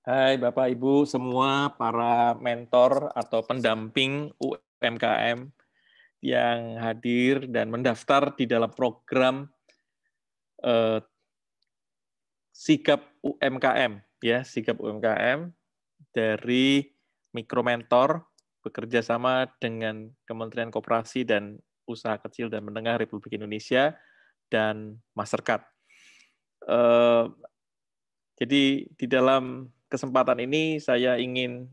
Hai Bapak Ibu semua para mentor atau pendamping UMKM yang hadir dan mendaftar di dalam program eh, Sigap UMKM ya, Sigap UMKM dari Mikromentor bekerja sama dengan Kementerian Koperasi dan Usaha Kecil dan Menengah Republik Indonesia dan Mastercard. Eh, Jadi di dalam kesempatan ini saya ingin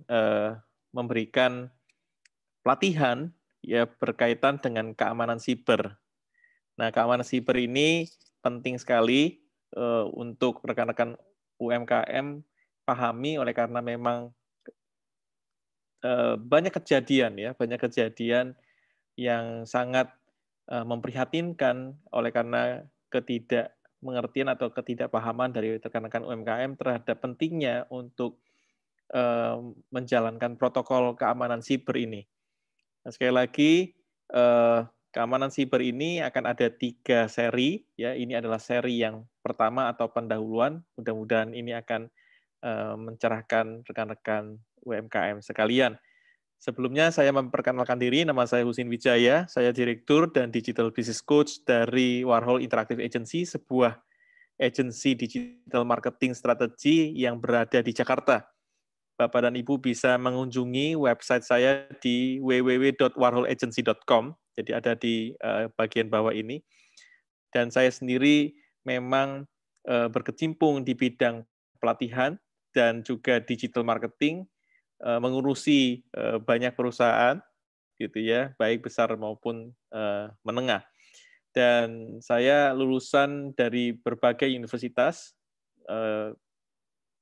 memberikan pelatihan ya berkaitan dengan keamanan siber. Nah, keamanan siber ini penting sekali untuk rekan-rekan UMKM pahami oleh karena memang banyak kejadian yang sangat memprihatinkan oleh karena ketidakmengertian atau ketidakpahaman dari rekan-rekan UMKM terhadap pentingnya untuk menjalankan protokol keamanan siber ini. Nah, sekali lagi, keamanan siber ini akan ada 3 seri. Ya, ini adalah seri yang pertama atau pendahuluan. Mudah-mudahan ini akan mencerahkan rekan-rekan UMKM sekalian. Sebelumnya saya memperkenalkan diri, nama saya Husin Wijaya, saya Direktur dan Digital Business Coach dari Warhol Interactive Agency, sebuah agensi digital marketing strategi yang berada di Jakarta. Bapak dan Ibu bisa mengunjungi website saya di www.warholagency.com, jadi ada di bagian bawah ini. Dan saya sendiri memang berkecimpung di bidang pelatihan dan juga digital marketing, mengurusi banyak perusahaan, gitu ya, baik besar maupun menengah. Dan saya lulusan dari berbagai universitas,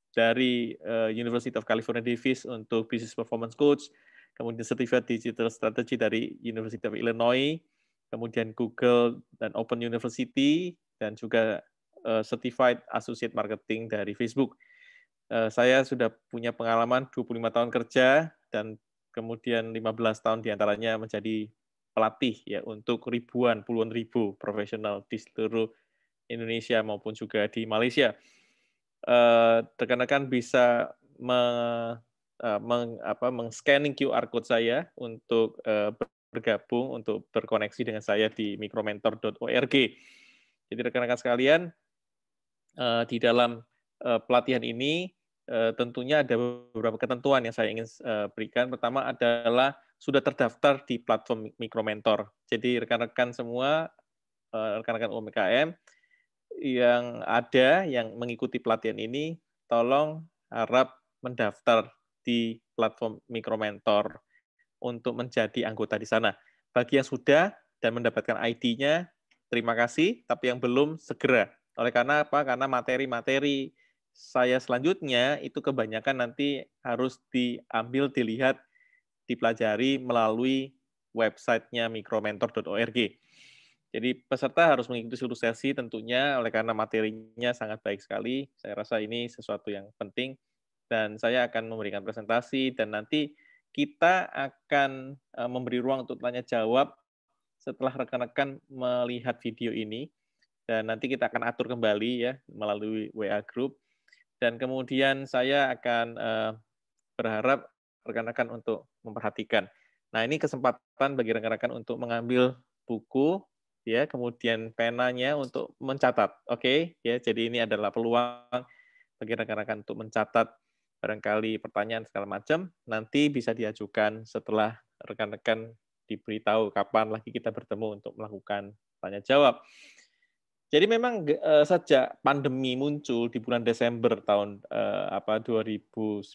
dari University of California Davis untuk Business Performance Coach, kemudian Certified Digital Strategy dari University of Illinois, kemudian Google dan Open University, dan juga Certified Associate Marketing dari Facebook. Saya sudah punya pengalaman 25 tahun kerja, dan kemudian 15 tahun diantaranya menjadi pelatih ya untuk puluhan ribu profesional di seluruh Indonesia maupun juga di Malaysia. Rekan-rekan bisa meng-scanning QR code saya untuk bergabung, untuk berkoneksi dengan saya di mikromentor.org. Jadi rekan-rekan sekalian, di dalam pelatihan ini tentunya ada beberapa ketentuan yang saya ingin berikan. Pertama adalah sudah terdaftar di platform Mikromentor. Jadi rekan-rekan semua, rekan-rekan UMKM yang mengikuti pelatihan ini, tolong harap mendaftar di platform Mikromentor untuk menjadi anggota di sana. Bagi yang sudah dan mendapatkan ID-nya, terima kasih, tapi yang belum, segera. Oleh karena apa? Karena materi-materi saya selanjutnya itu kebanyakan nanti harus diambil, dilihat, dipelajari melalui websitenya mikromentor.org. Jadi peserta harus mengikuti seluruh sesi tentunya, oleh karena materinya sangat baik sekali. Saya rasa ini sesuatu yang penting, dan saya akan memberikan presentasi, dan nanti kita akan memberi ruang untuk tanya jawab setelah rekan-rekan melihat video ini, dan nanti kita akan atur kembali ya melalui WA Group, dan kemudian saya akan berharap rekan-rekan untuk memperhatikan. Nah, ini kesempatan bagi rekan-rekan untuk mengambil buku, ya, kemudian penanya untuk mencatat. Oke, ya. Jadi ini adalah peluang bagi rekan-rekan untuk mencatat barangkali pertanyaan segala macam, nanti bisa diajukan setelah rekan-rekan diberitahu kapan lagi kita bertemu untuk melakukan tanya jawab. Jadi memang sejak pandemi muncul di bulan Desember tahun 2019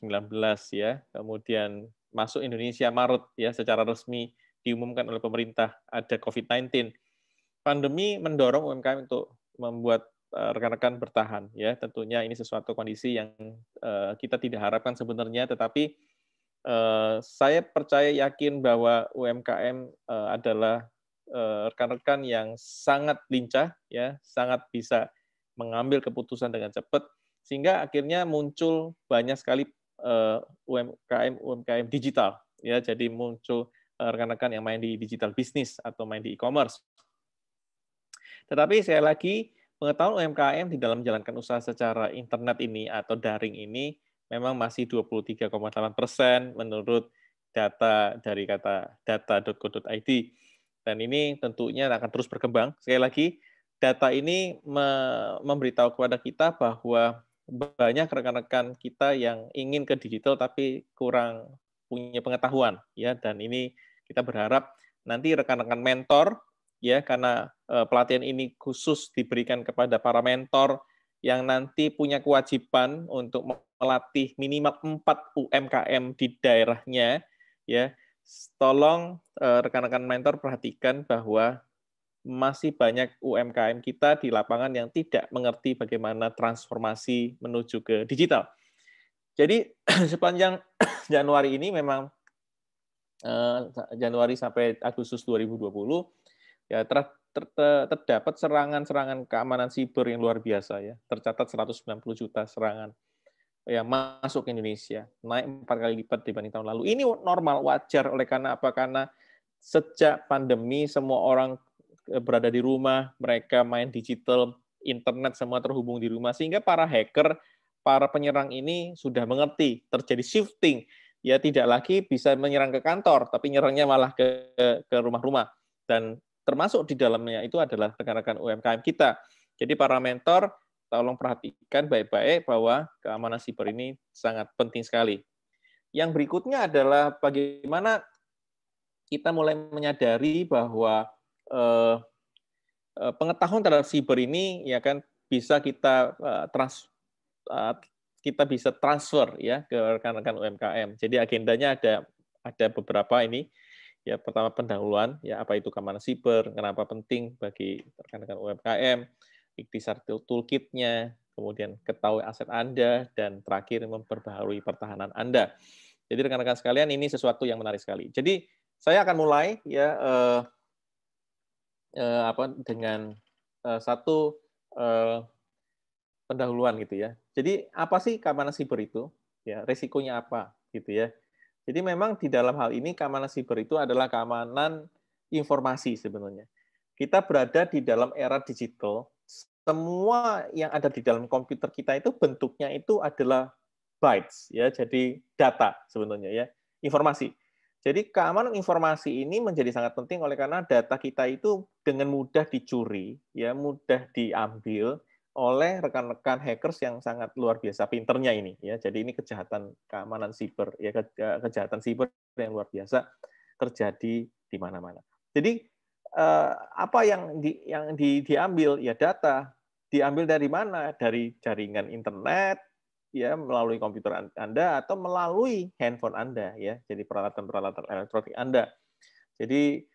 ya, kemudian masuk Indonesia Maret ya, secara resmi diumumkan oleh pemerintah ada COVID-19. Pandemi mendorong UMKM untuk membuat rekan-rekan bertahan ya. Tentunya ini sesuatu kondisi yang kita tidak harapkan sebenarnya, tetapi saya percaya yakin bahwa UMKM adalah rekan-rekan yang sangat lincah ya, sangat bisa mengambil keputusan dengan cepat, sehingga akhirnya muncul banyak sekali UMKM digital ya. Jadi muncul rekan-rekan yang main di digital bisnis atau main di e-commerce. Tetapi sekali lagi, pengetahuan UMKM di dalam menjalankan usaha secara internet ini atau daring ini memang masih 23,8% menurut data dari kata data.go.id. Dan ini tentunya akan terus berkembang. Sekali lagi, data ini memberitahu kepada kita bahwa banyak rekan-rekan kita yang ingin ke digital tapi kurang punya pengetahuan, ya. Dan ini kita berharap nanti rekan-rekan mentor, ya, karena pelatihan ini khusus diberikan kepada para mentor yang nanti punya kewajiban untuk melatih minimal 4 UMKM di daerahnya, ya. Tolong rekan-rekan mentor perhatikan bahwa masih banyak UMKM kita di lapangan yang tidak mengerti bagaimana transformasi menuju ke digital. Jadi sepanjang Januari ini memang Januari sampai Agustus 2020 ya terdapat serangan-serangan keamanan siber yang luar biasa, ya. Tercatat 190 juta serangan yang masuk ke Indonesia, naik 4 kali lipat dibanding tahun lalu. Ini normal, wajar. Oleh karena apa? Karena sejak pandemi semua orang berada di rumah, mereka main digital, internet semua terhubung di rumah, sehingga para hacker, para penyerang ini sudah mengerti terjadi shifting, ya, tidak lagi bisa menyerang ke kantor, tapi nyerangnya malah ke rumah-rumah. Dan termasuk di dalamnya itu adalah rekan-rekan UMKM kita. Jadi para mentor, tolong perhatikan baik-baik bahwa keamanan siber ini sangat penting sekali. Yang berikutnya adalah bagaimana kita mulai menyadari bahwa pengetahuan terhadap siber ini, ya kan, bisa kita bisa transfer, ya, ke rekan-rekan UMKM. Jadi agendanya ada beberapa ini. Ya, pertama pendahuluan, ya, apa itu keamanan siber, kenapa penting bagi rekan-rekan UMKM, ikhtisar toolkit-nya, kemudian ketahui aset Anda, dan terakhir memperbaharui pertahanan Anda. Jadi rekan-rekan sekalian, ini sesuatu yang menarik sekali. Jadi saya akan mulai, ya, dengan satu pendahuluan gitu, ya. Jadi apa sih keamanan siber itu? Ya, resikonya apa gitu, ya. Jadi memang di dalam hal ini keamanan siber itu adalah keamanan informasi sebenarnya. Kita berada di dalam era digital, semua yang ada di dalam komputer kita itu bentuknya itu adalah bytes, ya, jadi data sebenarnya, ya, informasi. Jadi keamanan informasi ini menjadi sangat penting oleh karena data kita itu dengan mudah dicuri, ya, mudah diambil oleh rekan-rekan hackers yang sangat luar biasa pinternya ini, ya. Jadi ini kejahatan keamanan siber, ya, kejahatan siber yang luar biasa terjadi di mana-mana. Jadi apa yang diambil, ya, data. Diambil dari mana? Dari jaringan internet, ya, melalui komputer Anda atau melalui handphone Anda, ya. Jadi peralatan-peralatan elektronik Anda. Jadi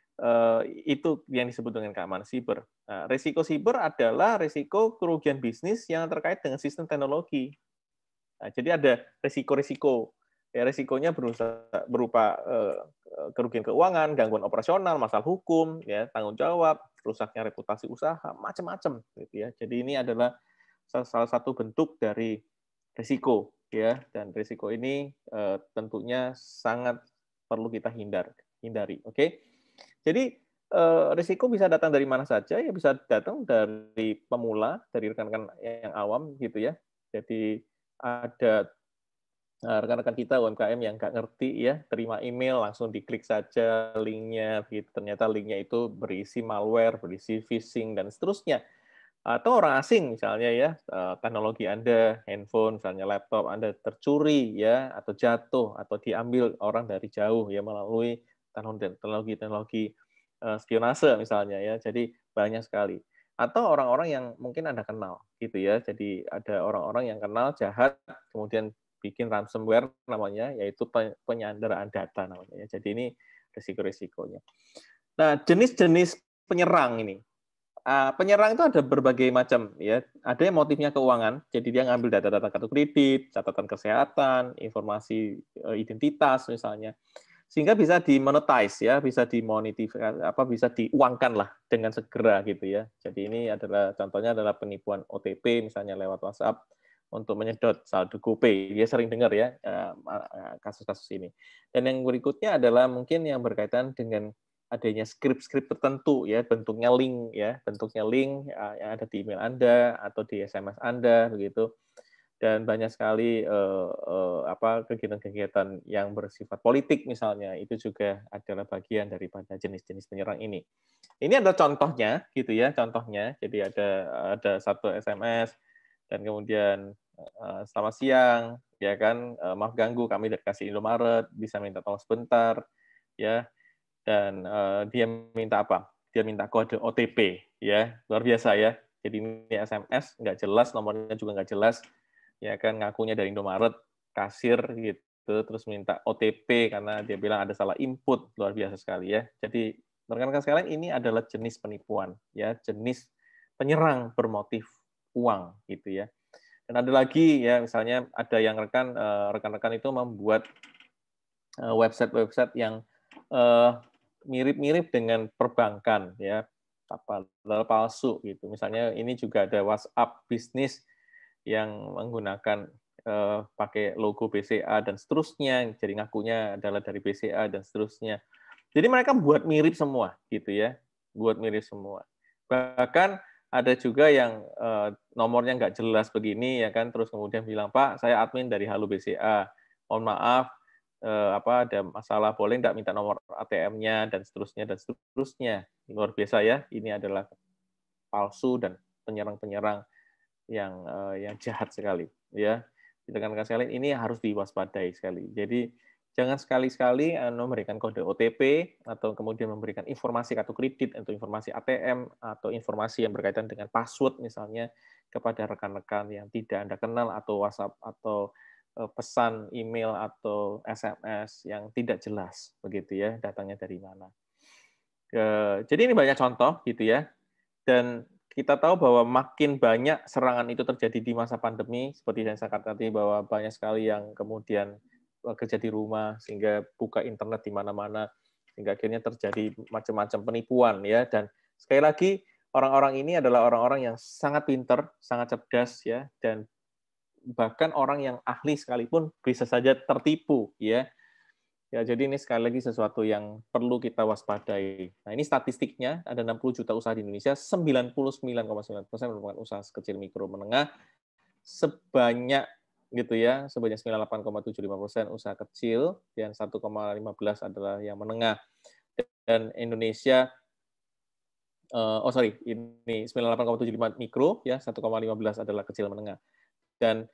itu yang disebut dengan keamanan siber. Nah, risiko siber adalah risiko kerugian bisnis yang terkait dengan sistem teknologi. Nah, jadi ada risiko-risiko. Ya, risikonya berupa kerugian keuangan, gangguan operasional, masalah hukum, ya, tanggung jawab, rusaknya reputasi usaha, macam-macam, gitu, ya. Jadi ini adalah salah satu bentuk dari risiko, ya, dan risiko ini tentunya sangat perlu kita hindari. Oke? Jadi risiko bisa datang dari mana saja, ya, bisa datang dari pemula, dari rekan-rekan yang awam, gitu, ya. Jadi ada rekan-rekan kita UMKM yang nggak ngerti, ya, terima email langsung diklik saja linknya, gitu. Ternyata linknya itu berisi malware, berisi phishing dan seterusnya. Atau orang asing misalnya, ya, teknologi Anda, handphone, misalnya laptop Anda tercuri, ya, atau jatuh atau diambil orang dari jauh, ya, melalui teknologi spionase misalnya, ya. Jadi banyak sekali. Atau orang-orang yang mungkin Anda kenal, gitu, ya. Jadi ada orang-orang yang kenal jahat kemudian bikin ransomware namanya, yaitu penyanderaan data namanya, ya. Jadi ini risiko-risikonya. Nah, jenis-jenis penyerang ini. Penyerang itu ada berbagai macam, ya. Ada yang motifnya keuangan, jadi dia ngambil data-data kartu kredit, catatan kesehatan, informasi identitas misalnya, sehingga bisa dimonetize, ya, bisa dimonetisasi, bisa diuangkan lah dengan segera, gitu, ya. Jadi ini adalah contohnya adalah penipuan OTP misalnya lewat WhatsApp untuk menyedot saldo GoPay. Dia sering dengar, ya, kasus-kasus ini. Dan yang berikutnya adalah mungkin yang berkaitan dengan adanya skrip-skrip tertentu, ya, bentuknya link yang ada di email Anda atau di SMS Anda, begitu. dan banyak sekali kegiatan-kegiatan yang bersifat politik misalnya, itu juga adalah bagian daripada jenis-jenis penyerang ini. Ini adalah contohnya, gitu ya, contohnya. Jadi ada satu SMS dan kemudian selamat siang, ya kan, maaf ganggu, kami dari kasih Indomaret, bisa minta tolong sebentar, ya. Dan dia minta apa? Dia minta kode OTP, ya, luar biasa ya. Jadi ini SMS nggak jelas, nomornya juga nggak jelas, ya kan, ngakunya dari Indomaret, kasir gitu, terus minta OTP karena dia bilang ada salah input, luar biasa sekali ya. Jadi rekan-rekan sekalian, ini adalah jenis penipuan, ya, jenis penyerang bermotif uang, gitu ya. Dan ada lagi ya, misalnya ada yang rekan-rekan itu membuat website-website yang mirip-mirip dengan perbankan, ya, padahal palsu gitu. Misalnya ini juga ada WhatsApp bisnis yang menggunakan pakai logo BCA dan seterusnya, jadi ngakunya adalah dari BCA dan seterusnya. Jadi mereka buat mirip semua, gitu ya, buat mirip semua. Bahkan ada juga yang nomornya nggak jelas begini, ya kan, terus kemudian bilang, Pak, saya admin dari Halo BCA, mohon maaf, ada masalah, boleh nggak minta nomor ATM-nya dan seterusnya dan seterusnya. Luar biasa ya, ini adalah palsu dan penyerang-penyerang yang jahat sekali, ya. Rekan-rekan sekalian, ini harus diwaspadai sekali. Jadi jangan sekali-sekali memberikan kode OTP atau kemudian memberikan informasi kartu kredit atau informasi ATM atau informasi yang berkaitan dengan password misalnya kepada rekan-rekan yang tidak Anda kenal, atau WhatsApp atau pesan email atau SMS yang tidak jelas begitu ya, datangnya dari mana. Jadi ini banyak contoh gitu ya. Dan kita tahu bahwa makin banyak serangan itu terjadi di masa pandemi, seperti yang saya katakan tadi, bahwa banyak sekali yang kemudian kerja di rumah, sehingga buka internet di mana-mana, sehingga akhirnya terjadi macam-macam penipuan, ya. Dan sekali lagi, orang-orang ini adalah orang-orang yang sangat pintar, sangat cerdas, ya, dan bahkan orang yang ahli sekalipun bisa saja tertipu, ya. Ya, jadi ini sekali lagi sesuatu yang perlu kita waspadai. Nah, ini statistiknya, ada 60 juta usaha di Indonesia, 99,9% merupakan usaha kecil mikro menengah, sebanyak gitu ya, sebanyak 98,75% usaha kecil, dan 1,15 adalah yang menengah. Dan Indonesia, ini 98,75 mikro, ya, 1,15 adalah kecil menengah. Dan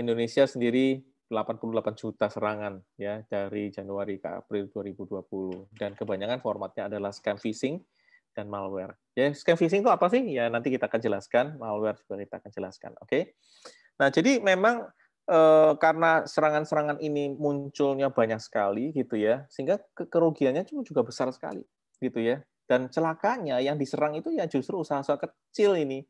Indonesia sendiri 88 juta serangan ya dari Januari ke April 2020, dan kebanyakan formatnya adalah scam phishing dan malware. Ya, scam phishing itu apa sih? Ya, nanti kita akan jelaskan, malware juga kita akan jelaskan. Oke. Nah, jadi memang karena serangan-serangan ini munculnya banyak sekali gitu ya, sehingga kerugiannya juga besar sekali gitu ya. Dan celakanya yang diserang itu ya justru usaha-usaha kecil ini,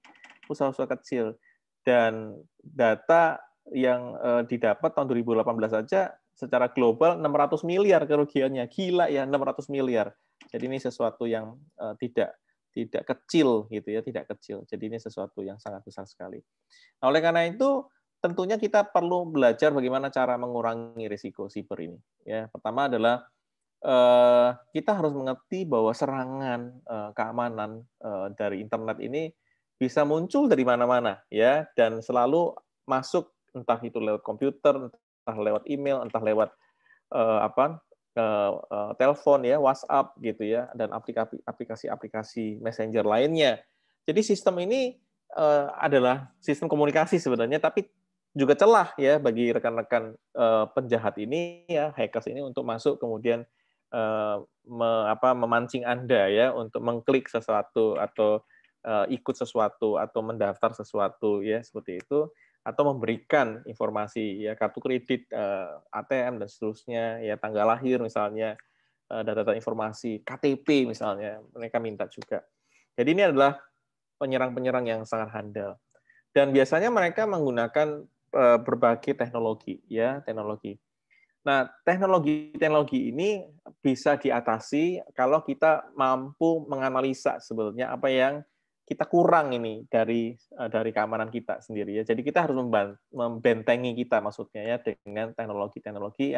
usaha-usaha kecil. Dan data yang didapat tahun 2018 saja secara global 600 miliar kerugiannya. Gila ya, 600 miliar. Jadi ini sesuatu yang tidak kecil gitu ya, tidak kecil. Jadi ini sesuatu yang sangat besar sekali. Nah, oleh karena itu tentunya kita perlu belajar bagaimana cara mengurangi risiko siber ini. Ya, pertama adalah kita harus mengerti bahwa serangan keamanan dari internet ini bisa muncul dari mana-mana ya, dan selalu masuk, entah itu lewat komputer, entah lewat email, entah lewat telepon ya, WhatsApp gitu ya, dan aplikasi-aplikasi messenger lainnya. Jadi sistem ini adalah sistem komunikasi sebenarnya, tapi juga celah ya bagi rekan-rekan penjahat ini ya, hackers ini, untuk masuk kemudian memancing Anda ya untuk mengklik sesuatu atau ikut sesuatu atau mendaftar sesuatu ya, seperti itu, atau memberikan informasi ya, kartu kredit, ATM dan seterusnya ya, tanggal lahir misalnya, data-data informasi, KTP misalnya, mereka minta juga. Jadi ini adalah penyerang-penyerang yang sangat handal. Dan biasanya mereka menggunakan berbagai teknologi ya, teknologi. Nah, teknologi ini bisa diatasi kalau kita mampu menganalisa sebenarnya apa yang kita kurang ini dari keamanan kita sendiri ya. Jadi kita harus membentengi kita, maksudnya ya, dengan teknologi-teknologi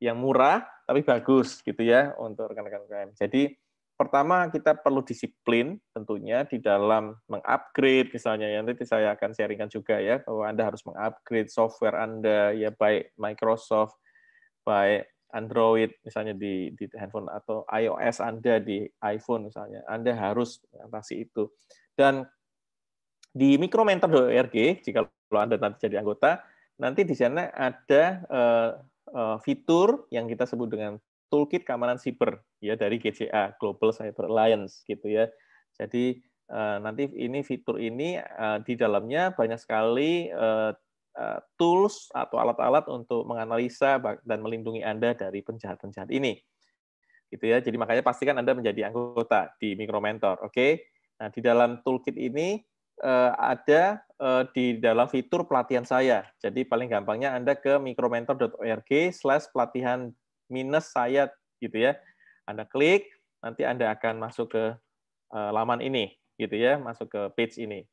yang murah tapi bagus gitu ya untuk rekan-rekan UMKM. Jadi pertama kita perlu disiplin tentunya di dalam mengupgrade misalnya ya, nanti saya akan sharingkan juga ya bahwa Anda harus mengupgrade software Anda ya, baik Microsoft, baik Android misalnya di handphone atau iOS Anda di iPhone misalnya, Anda harus mengatasi itu. Dan di micromentor.org jika Anda nanti jadi anggota, nanti di sana ada fitur yang kita sebut dengan Toolkit Keamanan Siber ya dari GCA, Global Cyber Alliance gitu ya. Jadi nanti ini fitur ini di dalamnya banyak sekali tools atau alat-alat untuk menganalisa dan melindungi Anda dari penjahat-penjahat ini. Gitu ya. Jadi makanya pastikan Anda menjadi anggota di Micromentor, oke? Nah, di dalam toolkit ini ada di dalam fitur pelatihan saya. Jadi paling gampangnya Anda ke micromentor.org/pelatihan -saya gitu ya. Anda klik, nanti Anda akan masuk ke laman ini gitu ya, masuk ke page ini.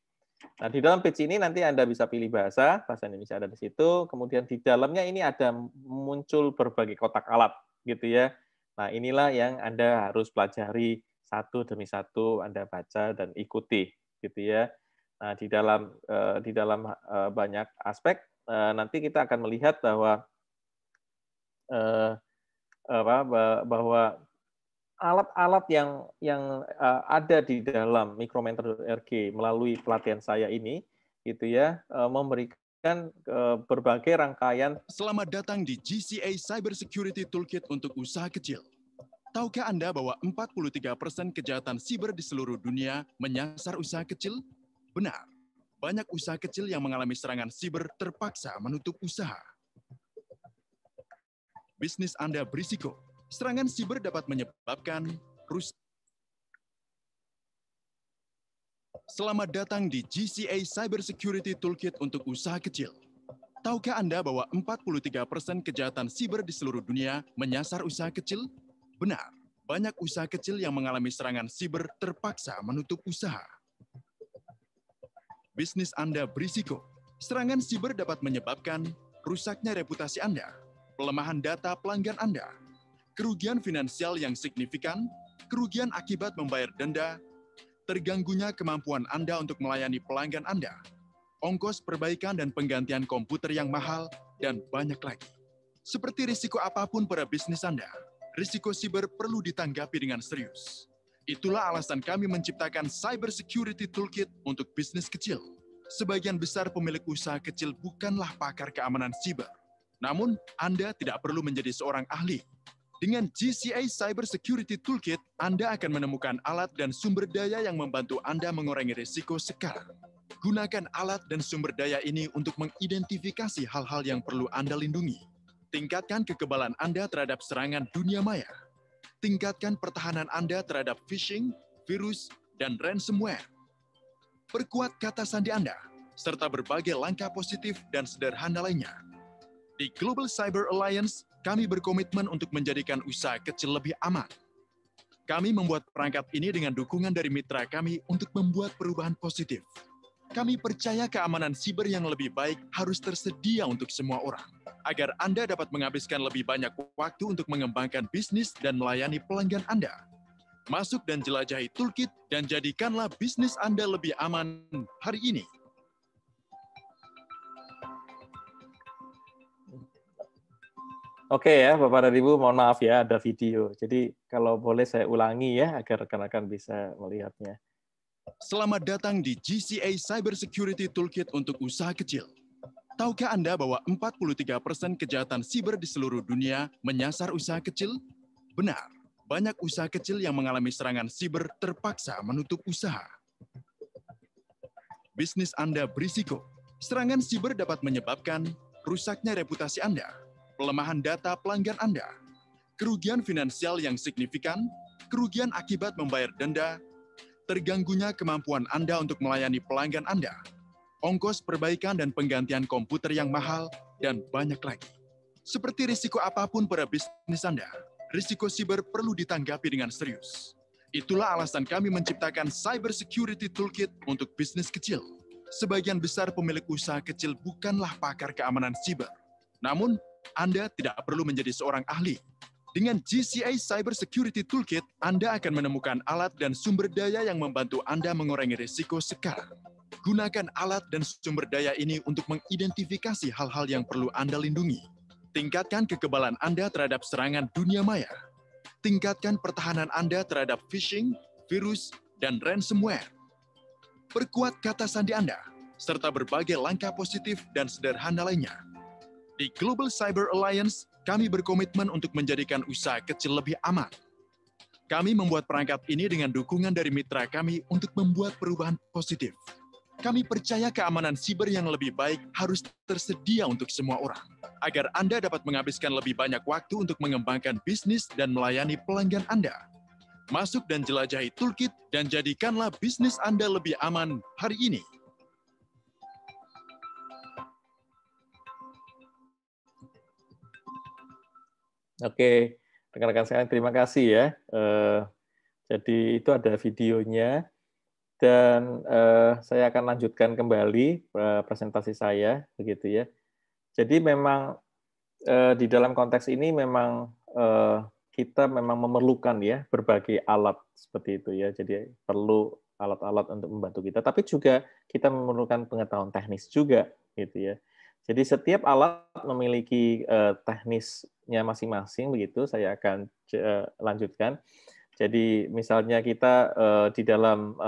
Nah, di dalam page ini nanti Anda bisa pilih bahasa Indonesia ada di situ, kemudian di dalamnya ini ada muncul berbagai kotak alat gitu ya. Nah, inilah yang Anda harus pelajari satu demi satu, Anda baca dan ikuti gitu ya. Nah, di dalam banyak aspek nanti kita akan melihat bahwa bahwa alat-alat yang ada di dalam micromentor.org melalui pelatihan saya ini gitu ya, memberikan berbagai rangkaian. Selamat datang di GCA Cybersecurity Toolkit untuk usaha kecil. Tahukah Anda bahwa 43% kejahatan siber di seluruh dunia menyasar usaha kecil? Benar. Banyak usaha kecil yang mengalami serangan siber terpaksa menutup usaha. Bisnis Anda berisiko. Serangan siber dapat menyebabkan rusak. Selamat datang di GCA Cybersecurity Toolkit untuk usaha kecil. Tahukah Anda bahwa 43% kejahatan siber di seluruh dunia menyasar usaha kecil? Benar, banyak usaha kecil yang mengalami serangan siber terpaksa menutup usaha. Bisnis Anda berisiko. Serangan siber dapat menyebabkan rusaknya reputasi Anda, pelemahan data pelanggan Anda, kerugian finansial yang signifikan, kerugian akibat membayar denda, terganggunya kemampuan Anda untuk melayani pelanggan Anda, ongkos perbaikan dan penggantian komputer yang mahal, dan banyak lagi. Seperti risiko apapun pada bisnis Anda, risiko siber perlu ditanggapi dengan serius. Itulah alasan kami menciptakan Cyber Security Toolkit untuk bisnis kecil. Sebagian besar pemilik usaha kecil bukanlah pakar keamanan siber. Namun, Anda tidak perlu menjadi seorang ahli. Dengan GCA Cyber Security Toolkit, Anda akan menemukan alat dan sumber daya yang membantu Anda mengurangi risiko sekarang. Gunakan alat dan sumber daya ini untuk mengidentifikasi hal-hal yang perlu Anda lindungi. Tingkatkan kekebalan Anda terhadap serangan dunia maya. Tingkatkan pertahanan Anda terhadap phishing, virus, dan ransomware. Perkuat kata sandi Anda, serta berbagai langkah positif dan sederhana lainnya. Di Global Cyber Alliance, kami berkomitmen untuk menjadikan usaha kecil lebih aman. Kami membuat perangkat ini dengan dukungan dari mitra kami untuk membuat perubahan positif. Kami percaya keamanan siber yang lebih baik harus tersedia untuk semua orang, agar Anda dapat menghabiskan lebih banyak waktu untuk mengembangkan bisnis dan melayani pelanggan Anda. Masuk dan jelajahi toolkit dan jadikanlah bisnis Anda lebih aman hari ini. Oke ya, Bapak dan Ibu, mohon maaf ya ada video. Jadi kalau boleh saya ulangi ya agar rekan-rekan bisa melihatnya. Selamat datang di GCA Cybersecurity Toolkit untuk usaha kecil. Tahukah Anda bahwa 43% kejahatan siber di seluruh dunia menyasar usaha kecil? Benar, banyak usaha kecil yang mengalami serangan siber terpaksa menutup usaha. Bisnis Anda berisiko. Serangan siber dapat menyebabkan rusaknya reputasi Anda, pelemahan data pelanggan Anda, kerugian finansial yang signifikan, kerugian akibat membayar denda, terganggunya kemampuan Anda untuk melayani pelanggan Anda, ongkos perbaikan dan penggantian komputer yang mahal, dan banyak lagi. Seperti risiko apapun pada bisnis Anda, risiko siber perlu ditanggapi dengan serius. Itulah alasan kami menciptakan Cyber Security Toolkit untuk bisnis kecil. Sebagian besar pemilik usaha kecil bukanlah pakar keamanan siber. Namun, Anda tidak perlu menjadi seorang ahli. Dengan GCA Cyber Security Toolkit, Anda akan menemukan alat dan sumber daya yang membantu Anda mengurangi risiko sekarang. Gunakan alat dan sumber daya ini untuk mengidentifikasi hal-hal yang perlu Anda lindungi. Tingkatkan kekebalan Anda terhadap serangan dunia maya. Tingkatkan pertahanan Anda terhadap phishing, virus, dan ransomware. Perkuat kata sandi Anda, serta berbagai langkah positif dan sederhana lainnya. Di Global Cyber Alliance, kami berkomitmen untuk menjadikan usaha kecil lebih aman. Kami membuat perangkat ini dengan dukungan dari mitra kami untuk membuat perubahan positif. Kami percaya keamanan siber yang lebih baik harus tersedia untuk semua orang, agar Anda dapat menghabiskan lebih banyak waktu untuk mengembangkan bisnis dan melayani pelanggan Anda. Masuk dan jelajahi toolkit dan jadikanlah bisnis Anda lebih aman hari ini. Oke, rekan-rekan sekalian, terima kasih ya. Jadi itu ada videonya, dan saya akan lanjutkan kembali presentasi saya, begitu ya. Jadi memang di dalam konteks ini memang kita memang memerlukan ya berbagai alat seperti itu ya. Jadi perlu alat-alat untuk membantu kita, tapi juga kita memerlukan pengetahuan teknis juga, gitu ya. Jadi setiap alat memiliki teknisnya masing-masing, begitu. Saya akan lanjutkan. Jadi misalnya kita di dalam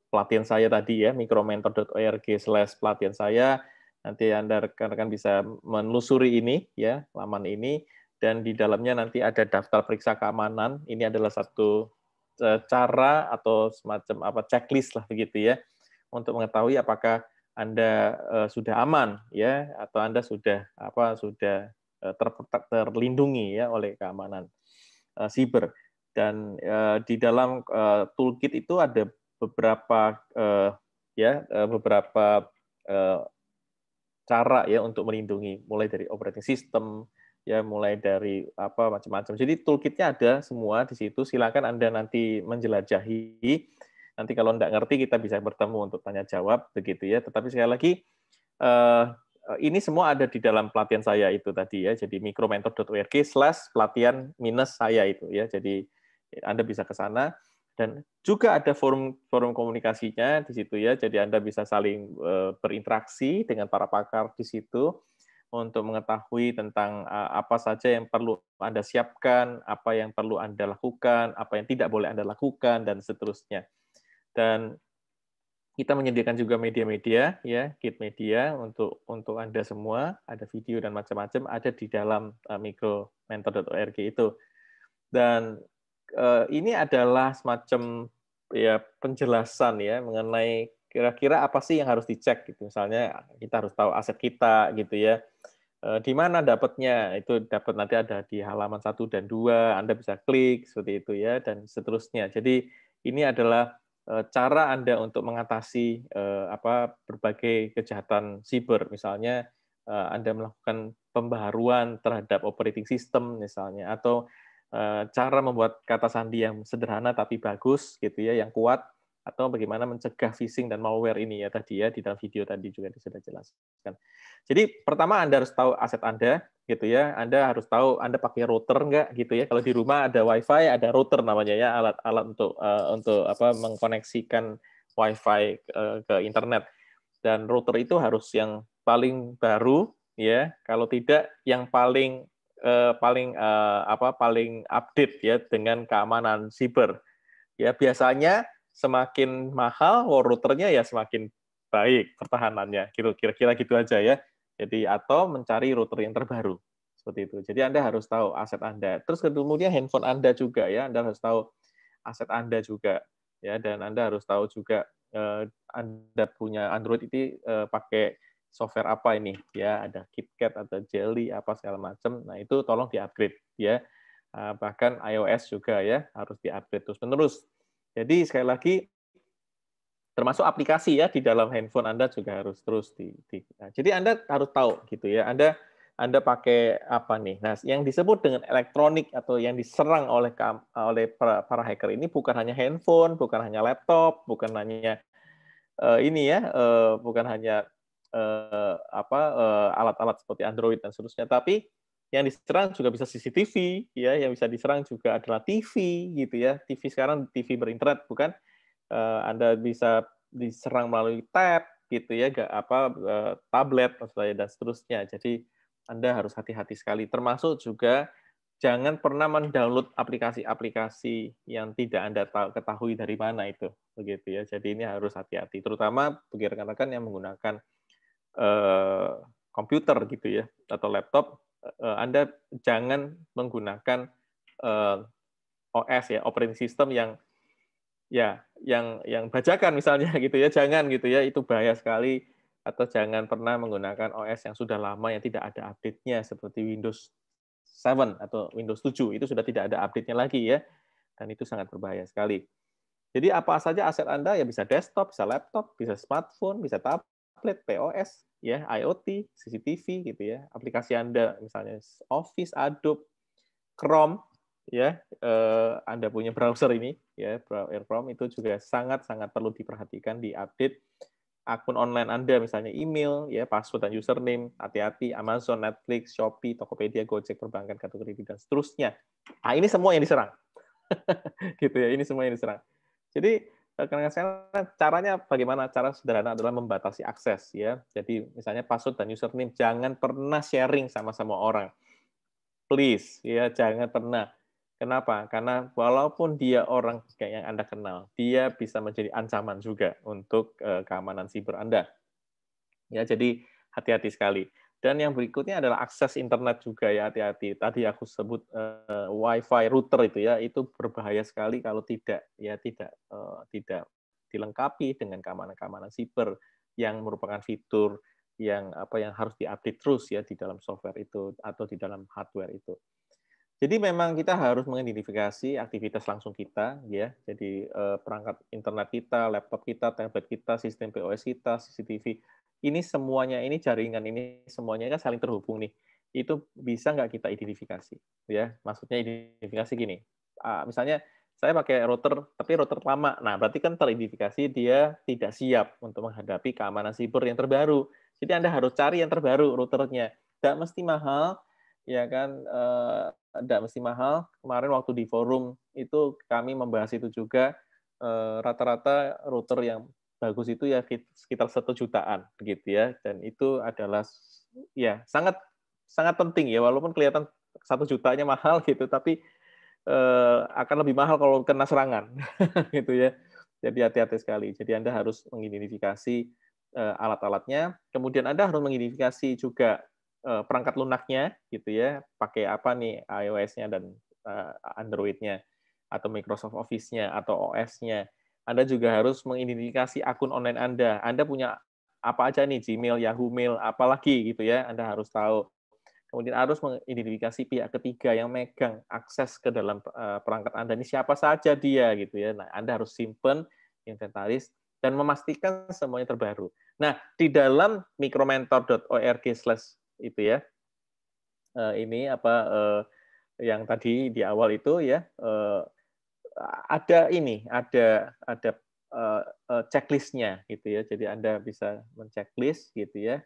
pelatihan saya tadi ya, micromentor.org/pelatihan saya, nanti Anda rekan-rekan bisa menelusuri ini ya, laman ini, dan di dalamnya nanti ada daftar periksa keamanan. Ini adalah satu cara atau semacam checklist lah begitu ya, untuk mengetahui apakah Anda sudah aman ya, atau Anda sudah terlindungi ya oleh keamanan siber. Dan di dalam toolkit itu ada beberapa cara ya untuk melindungi, mulai dari operating system ya, mulai dari macam-macam. Jadi toolkitnya ada semua di situ. Silakan Anda nanti menjelajahi. Nanti kalau tidak ngerti kita bisa bertemu untuk tanya jawab begitu ya. Tetapi sekali lagi ini semua ada di dalam pelatihan saya itu tadi ya. Jadi micromentor.org/pelatihan-saya itu ya. Jadi Anda bisa ke sana, dan juga ada forum komunikasinya di situ ya. Jadi Anda bisa saling berinteraksi dengan para pakar di situ untuk mengetahui tentang apa saja yang perlu Anda siapkan, apa yang perlu Anda lakukan, apa yang tidak boleh Anda lakukan, dan seterusnya. Dan kita menyediakan juga media-media ya, kit media untuk Anda semua, ada video dan macam-macam ada di dalam micromentor.org itu. Dan ini adalah semacam ya penjelasan ya mengenai kira-kira apa sih yang harus dicek gitu. Misalnya kita harus tahu aset kita gitu ya. Di mana dapatnya? Itu dapat nanti ada di halaman 1 dan 2, Anda bisa klik seperti itu ya, dan seterusnya. Jadi ini adalah cara Anda untuk mengatasi berbagai kejahatan siber. Misalnya Anda melakukan pembaharuan terhadap operating system misalnya, atau cara membuat kata sandi yang sederhana tapi bagus gitu ya, yang kuat, atau bagaimana mencegah phishing dan malware ini ya tadi ya, di dalam video tadi juga sudah jelaskan. Jadi pertama Anda harus tahu aset Anda gitu ya. Anda harus tahu Anda pakai router enggak gitu ya. Kalau di rumah ada WiFi, ada router namanya ya, alat-alat untuk mengkoneksikan WiFi ke internet. Dan router itu harus yang paling baru ya. Kalau tidak yang paling update ya dengan keamanan siber. Ya biasanya semakin mahal routernya ya semakin baik pertahanannya. Kira-kira gitu aja ya. Jadi atau mencari router yang terbaru seperti itu. Jadi Anda harus tahu aset Anda. Terus kemudian handphone Anda juga ya, Anda harus tahu aset Anda juga ya, dan Anda harus tahu juga Anda punya Android itu pakai software apa ini ya, ada KitKat atau Jelly apa segala macam. Nah, itu tolong di-upgrade ya. Bahkan iOS juga ya harus di-upgrade terus-menerus. Jadi sekali lagi termasuk aplikasi ya di dalam handphone Anda juga harus terus jadi Anda harus tahu gitu ya. Anda pakai apa nih? Nah, yang disebut dengan elektronik atau yang diserang oleh para hacker ini bukan hanya handphone, bukan hanya laptop, bukan hanya bukan hanya alat-alat seperti Android dan seterusnya, tapi yang diserang juga bisa CCTV, ya, yang bisa diserang juga adalah TV, gitu ya. TV sekarang TV berinternet, bukan? Anda bisa diserang melalui tab, gitu ya, tablet, maksudnya, dan seterusnya. Jadi Anda harus hati-hati sekali. Termasuk juga jangan pernah mendownload aplikasi-aplikasi yang tidak Anda ketahui dari mana itu, begitu ya. Jadi ini harus hati-hati, terutama bagi rekan-rekan yang menggunakan komputer gitu ya atau laptop. Anda jangan menggunakan OS ya, operating system yang bajakan misalnya gitu ya, jangan gitu ya, itu bahaya sekali. Atau jangan pernah menggunakan OS yang sudah lama yang tidak ada update-nya seperti Windows 7 atau Windows 7, itu sudah tidak ada update-nya lagi ya, dan itu sangat berbahaya sekali. Jadi apa saja aset Anda, ya bisa desktop, bisa laptop, bisa smartphone, bisa tablet, POS, ya, IoT, CCTV gitu ya. Aplikasi Anda misalnya Office, Adobe, Chrome, ya, Anda punya browser ini, ya, Chrome itu juga sangat-sangat perlu diperhatikan, diupdate. Akun online Anda misalnya email, ya, password dan username, hati-hati. Amazon, Netflix, Shopee, Tokopedia, Gojek, perbankan, kartu kredit dan seterusnya. Nah, ini semua yang diserang. Gitu ya, ini semua yang diserang. Jadi caranya bagaimana? Cara sederhana adalah membatasi akses ya. Jadi misalnya password dan username jangan pernah sharing sama orang. Please ya, jangan pernah. Kenapa? Karena walaupun dia orang kayak yang Anda kenal, dia bisa menjadi ancaman juga untuk keamanan siber Anda. Ya, jadi hati-hati sekali. Dan yang berikutnya adalah akses internet juga ya, hati-hati. Tadi aku sebut Wi-Fi router itu ya, itu berbahaya sekali kalau tidak tidak dilengkapi dengan keamanan siber yang merupakan fitur yang harus diupdate terus ya di dalam software itu atau di dalam hardware itu. Jadi memang kita harus mengidentifikasi aktivitas langsung kita, ya. Jadi perangkat internet kita, laptop kita, tablet kita, sistem POS kita, CCTV, ini semuanya, ini jaringan ini semuanya kan saling terhubung nih. Itu bisa nggak kita identifikasi, ya? Maksudnya identifikasi gini, misalnya saya pakai router, tapi router lama. Nah, berarti kan teridentifikasi dia tidak siap untuk menghadapi keamanan siber yang terbaru. Jadi Anda harus cari yang terbaru routernya. Tidak mesti mahal, ya kan? Tidak mesti mahal. Kemarin waktu di forum itu kami membahas itu juga, rata-rata router yang bagus itu ya sekitar 1 jutaan begitu ya, dan itu adalah ya sangat sangat penting ya, walaupun kelihatan 1 jutanya mahal gitu, tapi akan lebih mahal kalau kena serangan gitu ya. Jadi hati-hati sekali. Jadi Anda harus mengidentifikasi alat-alatnya, kemudian Anda harus mengidentifikasi juga perangkat lunaknya gitu ya, pakai apa nih iOS-nya dan Android-nya atau Microsoft Office-nya atau OS-nya. Anda juga harus mengidentifikasi akun online Anda. Anda punya apa aja nih, Gmail, Yahoo Mail, apalagi gitu ya, Anda harus tahu. Kemudian harus mengidentifikasi pihak ketiga yang megang akses ke dalam perangkat Anda ini siapa saja dia gitu ya. Nah, Anda harus simpen, inventaris, dan memastikan semuanya terbaru. Nah, di dalam micromentor.org/ itu ya, ini apa yang tadi di awal itu ya, ada checklist-nya gitu ya. Jadi Anda bisa men-checklist gitu ya.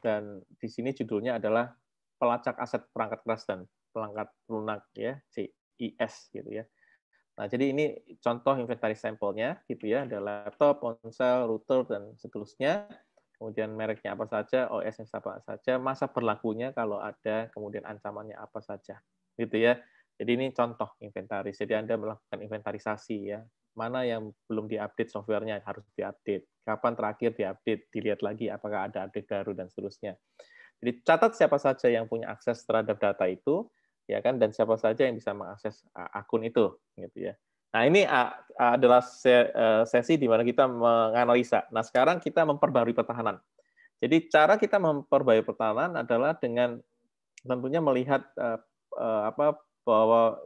Dan di sini judulnya adalah pelacak aset perangkat keras dan perangkat lunak ya, CIS gitu ya. Nah, jadi ini contoh inventaris sampelnya gitu ya, ada laptop, ponsel, router dan seterusnya. Kemudian mereknya apa saja, OS-nya apa saja, masa berlakunya kalau ada, kemudian ancamannya apa saja. Gitu ya. Jadi ini contoh inventaris. Jadi Anda melakukan inventarisasi ya. Mana yang belum diupdate softwarenya harus diupdate. Kapan terakhir diupdate, dilihat lagi apakah ada update baru dan seterusnya. Jadi catat siapa saja yang punya akses terhadap data itu, ya kan, dan siapa saja yang bisa mengakses akun itu, gitu ya. Nah, ini adalah sesi di mana kita menganalisa. Nah, sekarang kita memperbarui pertahanan. Jadi cara kita memperbarui pertahanan adalah dengan tentunya melihat bahwa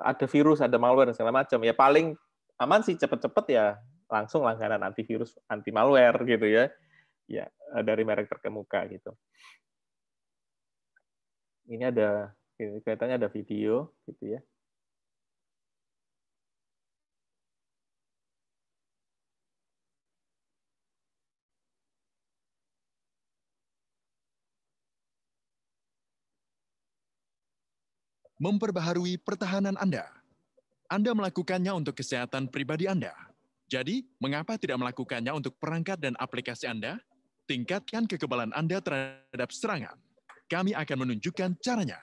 ada virus, ada malware dan segala macam. Ya paling aman sih cepet-cepet ya langsung langganan antivirus, anti malware gitu ya. Ya, dari merek terkemuka gitu. Ini kelihatannya ada video gitu ya. Memperbaharui pertahanan Anda. Anda melakukannya untuk kesehatan pribadi Anda. Jadi, mengapa tidak melakukannya untuk perangkat dan aplikasi Anda? Tingkatkan kekebalan Anda terhadap serangan. Kami akan menunjukkan caranya.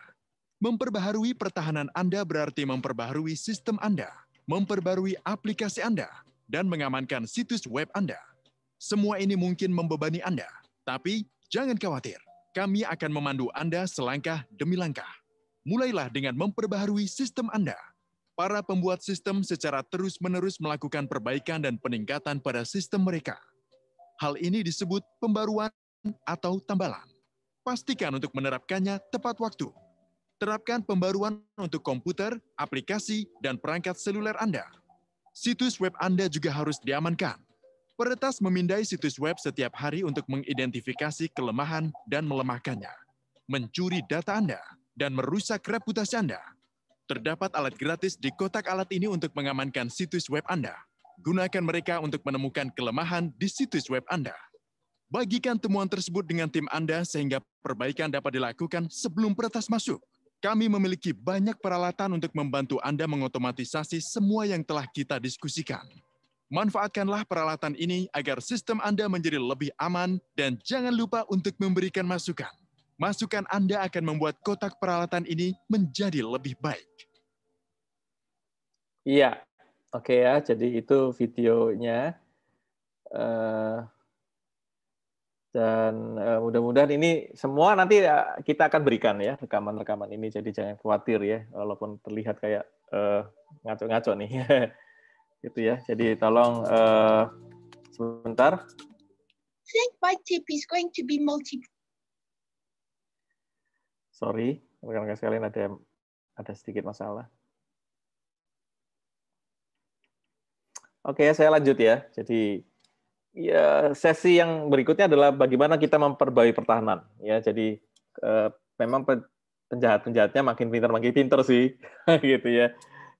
Memperbaharui pertahanan Anda berarti memperbaharui sistem Anda, memperbarui aplikasi Anda, dan mengamankan situs web Anda. Semua ini mungkin membebani Anda, tapi jangan khawatir. Kami akan memandu Anda selangkah demi langkah. Mulailah dengan memperbaharui sistem Anda. Para pembuat sistem secara terus-menerus melakukan perbaikan dan peningkatan pada sistem mereka. Hal ini disebut pembaruan atau tambalan. Pastikan untuk menerapkannya tepat waktu. Terapkan pembaruan untuk komputer, aplikasi, dan perangkat seluler Anda. Situs web Anda juga harus diamankan. Peretas memindai situs web setiap hari untuk mengidentifikasi kelemahan dan melemahkannya, mencuri data Anda, dan merusak reputasi Anda. Terdapat alat gratis di kotak alat ini untuk mengamankan situs web Anda. Gunakan mereka untuk menemukan kelemahan di situs web Anda. Bagikan temuan tersebut dengan tim Anda sehingga perbaikan dapat dilakukan sebelum peretas masuk. Kami memiliki banyak peralatan untuk membantu Anda mengotomatisasi semua yang telah kita diskusikan. Manfaatkanlah peralatan ini agar sistem Anda menjadi lebih aman dan jangan lupa untuk memberikan masukan. Masukan Anda akan membuat kotak peralatan ini menjadi lebih baik. Iya, oke ya. Jadi itu videonya. Dan mudah-mudahan ini semua nanti kita akan berikan ya rekaman-rekaman ini. Jadi jangan khawatir ya, walaupun terlihat kayak ngaco-ngaco nih. Gitu ya. Jadi tolong sebentar. Think my tip is going to be Sorry, rekan-rekan sekalian ada sedikit masalah. Oke, saya lanjut ya. Jadi ya, sesi yang berikutnya adalah bagaimana kita memperbaiki pertahanan. Ya, jadi memang penjahat-penjahatnya makin pintar sih, gitu ya.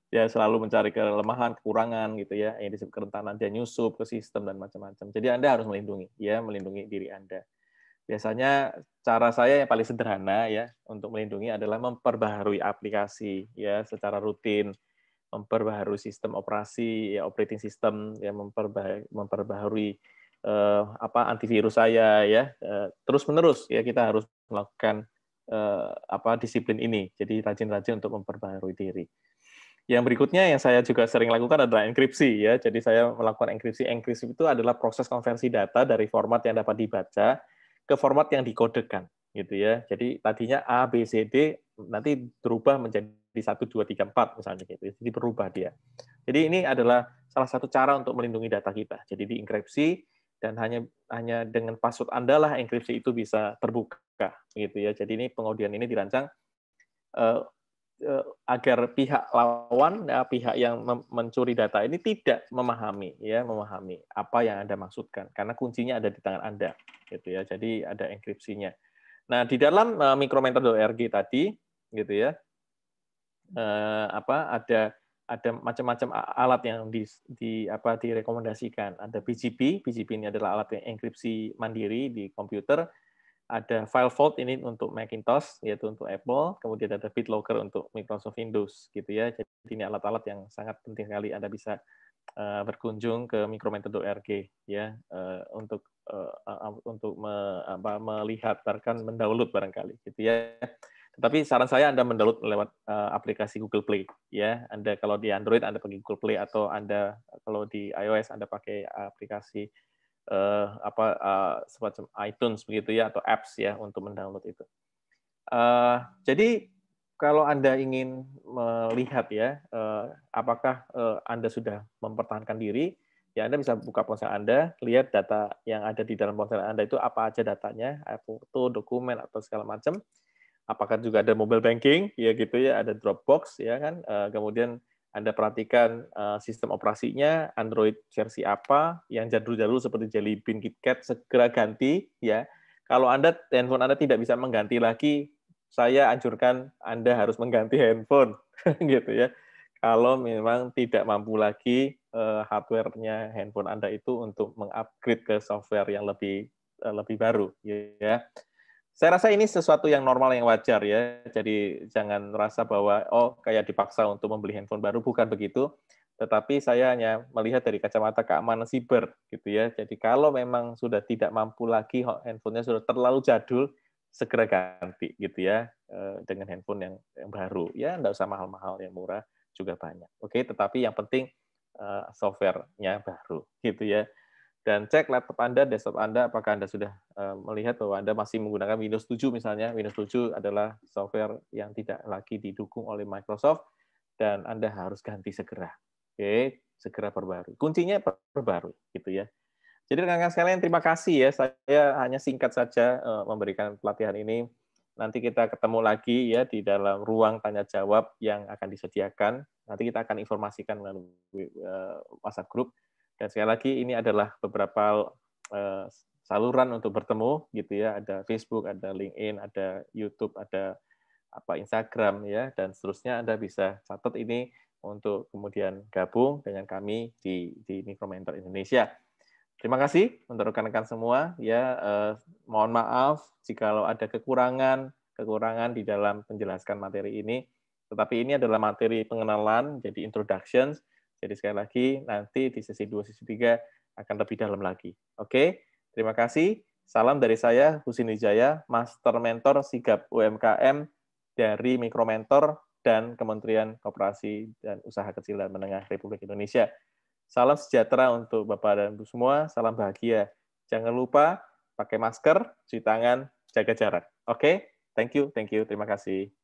Dia selalu mencari kelemahan, kekurangan, gitu ya. Yang disebut kerentanan, dia nyusup ke sistem dan macam-macam. Jadi Anda harus melindungi diri Anda. Biasanya cara saya yang paling sederhana ya untuk melindungi adalah memperbaharui aplikasi ya secara rutin, memperbaharui sistem operasi ya operating system ya memperbaharui antivirus saya ya terus menerus ya kita harus melakukan disiplin ini. Jadi rajin-rajin untuk memperbaharui diri. Yang berikutnya yang saya juga sering lakukan adalah enkripsi ya. Jadi saya melakukan enkripsi. Enkripsi itu adalah proses konversi data dari format yang dapat dibaca ke format yang dikodekan gitu ya. Jadi tadinya A, B, C, D nanti berubah menjadi 1, 2, 3, 4 misalnya gitu. Jadi berubah dia. Jadi ini adalah salah satu cara untuk melindungi data kita. Jadi dienkripsi dan hanya dengan password Anda lah enkripsi itu bisa terbuka gitu ya. Jadi ini pengujian ini dirancang agar pihak lawan, pihak yang mencuri data ini tidak memahami apa yang Anda maksudkan, karena kuncinya ada di tangan Anda, gitu ya. Jadi ada enkripsinya. Nah di dalam micromentor.org tadi, gitu ya, ada macam-macam alat yang direkomendasikan. Ada BGP ini adalah alat yang enkripsi mandiri di komputer. Ada FileVault ini untuk Macintosh, yaitu untuk Apple. Kemudian ada BitLocker untuk Microsoft Windows, gitu ya. Jadi ini alat-alat yang sangat penting sekali Anda bisa berkunjung ke micromentor.org ya untuk melihat bahkan mendownload barangkali, gitu ya. Tetapi saran saya Anda mendownload lewat aplikasi Google Play ya. Anda kalau di Android Anda pakai Google Play atau Anda kalau di iOS Anda pakai aplikasi semacam iTunes begitu ya atau apps ya untuk mendownload itu. Jadi kalau Anda ingin melihat ya apakah Anda sudah mempertahankan diri, ya Anda bisa buka ponsel Anda, lihat data yang ada di dalam ponsel Anda itu apa aja datanya, foto, dokumen atau segala macam. Apakah juga ada mobile banking ya gitu ya, ada Dropbox ya kan. Kemudian Anda perhatikan sistem operasinya, Android versi apa, yang jadul-jadul seperti Jelly Bean, KitKat, segera ganti. Ya. Kalau handphone Anda tidak bisa mengganti lagi, saya anjurkan Anda harus mengganti handphone. Gitu ya. Kalau memang tidak mampu lagi hardware-nya handphone Anda itu untuk mengupgrade ke software yang lebih baru. Ya. Saya rasa ini sesuatu yang normal, yang wajar ya. Jadi jangan merasa bahwa oh kayak dipaksa untuk membeli handphone baru, bukan begitu. Tetapi saya hanya melihat dari kacamata keamanan siber gitu ya. Jadi kalau memang sudah tidak mampu lagi, handphonenya sudah terlalu jadul, segera ganti gitu ya dengan handphone yang baru. Ya nggak usah mahal-mahal, yang murah juga banyak. Oke, tetapi yang penting software-nya baru gitu ya. Dan cek laptop Anda, desktop Anda, apakah Anda sudah melihat bahwa Anda masih menggunakan Windows 7 misalnya. Windows 7 adalah software yang tidak lagi didukung oleh Microsoft, dan Anda harus ganti segera. Oke, segera perbarui. Kuncinya perbarui, gitu ya. Jadi rekan-rekan sekalian, terima kasih ya. Saya hanya singkat saja memberikan pelatihan ini. Nanti kita ketemu lagi ya di dalam ruang tanya jawab yang akan disediakan. Nanti kita akan informasikan melalui WhatsApp group. Dan sekali lagi ini adalah beberapa saluran untuk bertemu gitu ya. Ada Facebook, ada LinkedIn, ada YouTube, ada Instagram ya, dan seterusnya. Anda bisa catat ini untuk kemudian gabung dengan kami di Micromentor Indonesia. Terima kasih untuk rekan-rekan semua ya. Mohon maaf jika ada kekurangan di dalam menjelaskan materi ini. Tetapi ini adalah materi pengenalan, jadi introduction. Jadi sekali lagi nanti di sesi 2, sesi 3 akan lebih dalam lagi. Oke, terima kasih. Salam dari saya, Husin Wijaya, Master Mentor Sigap UMKM dari Micromentor dan Kementerian Koperasi dan Usaha Kecil dan Menengah Republik Indonesia. Salam sejahtera untuk Bapak dan Ibu semua, salam bahagia. Jangan lupa pakai masker, cuci tangan, jaga jarak. Oke, thank you, terima kasih.